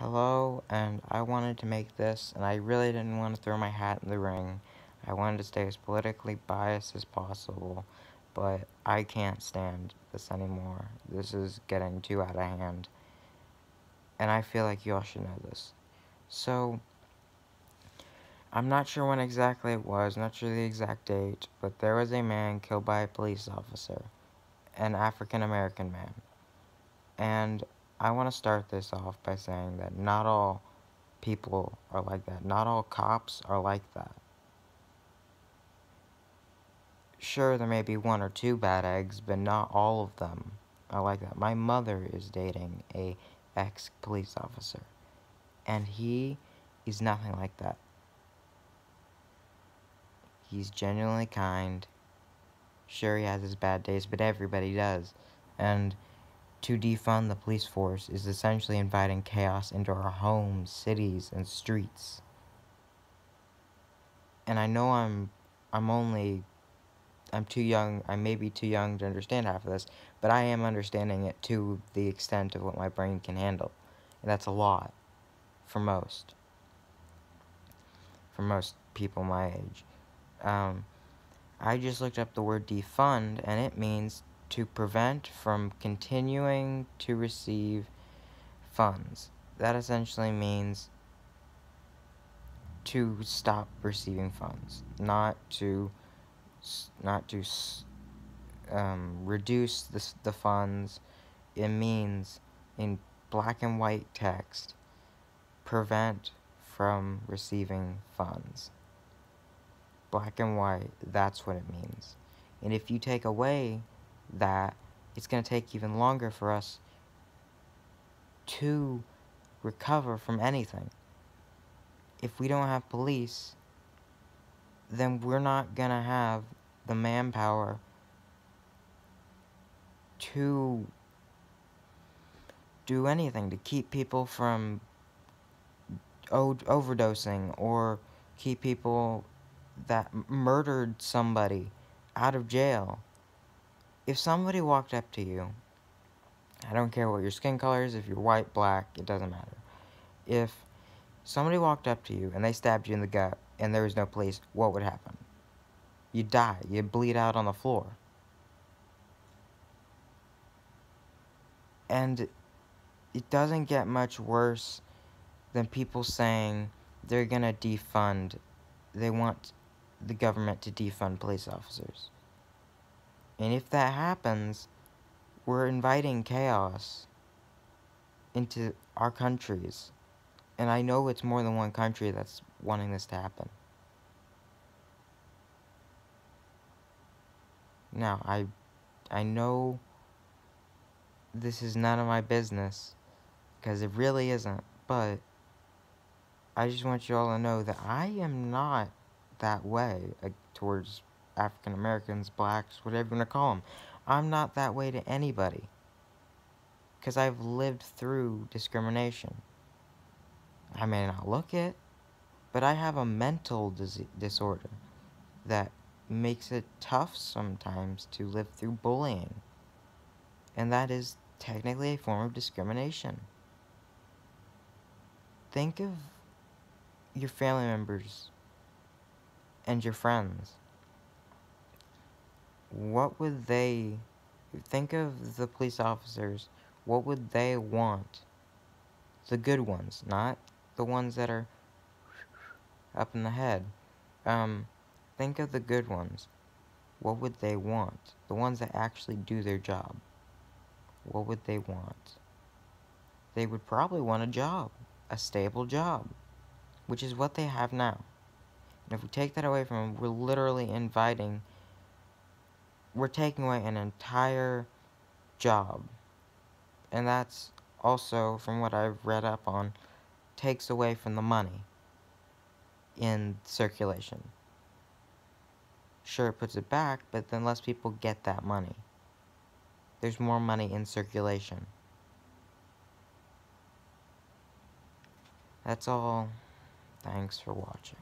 Hello, and I wanted to make this, and I really didn't want to throw my hat in the ring. I wanted to stay as politically biased as possible, but I can't stand this anymore. This is getting too out of hand, and I feel like you all should know this. So, I'm not sure when exactly it was, not sure the exact date, but there was a man killed by a police officer, an African-American man. And I want to start this off by saying that not all people are like that. Not all cops are like that. Sure, there may be one or two bad eggs, but not all of them are like that. My mother is dating a ex-police officer, and he is nothing like that. He's genuinely kind. Sure, he has his bad days, but everybody does. And to defund the police force is essentially inviting chaos into our homes, cities, and streets. And I know I'm too young, I may be too young to understand half of this, but I am understanding it to the extent of what my brain can handle. And that's a lot for most people my age. I just looked up the word defund, and it means to prevent from continuing to receive funds. That essentially means to stop receiving funds, not to reduce the funds. It means, in black and white text, prevent from receiving funds. Black and white, that's what it means. And if you take away that, it's going to take even longer for us to recover from anything. If we don't have police, then we're not going to have the manpower to do anything, to keep people from overdosing or keep people that murdered somebody out of jail. If somebody walked up to you, I don't care what your skin color is, if you're white, black, it doesn't matter. If somebody walked up to you and they stabbed you in the gut and there was no police, what would happen? You'd die. You'd bleed out on the floor. And it doesn't get much worse than people saying they're gonna defund. They want the government to defund police officers. And if that happens, we're inviting chaos into our countries. And I know it's more than one country that's wanting this to happen. Now, I know this is none of my business, because it really isn't, but I just want you all to know that I am not that way towards African Americans, blacks, whatever you want to call them. I'm not that way to anybody, because I've lived through discrimination. I may not look it, but I have a mental disorder that makes it tough sometimes to live through bullying. And that is technically a form of discrimination. Think of your family members and your friends. What would they... Think of the police officers. What would they want? The good ones, not the ones that are up in the head. Think of the good ones. What would they want? The ones that actually do their job. What would they want? They would probably want a job. A stable job. Which is what they have now. And if we take that away from them, we're literally we're taking away an entire job. And that's also, from what I've read up on, takes away from the money in circulation. Sure, it puts it back, but then less people get that money. There's more money in circulation. That's all. Thanks for watching.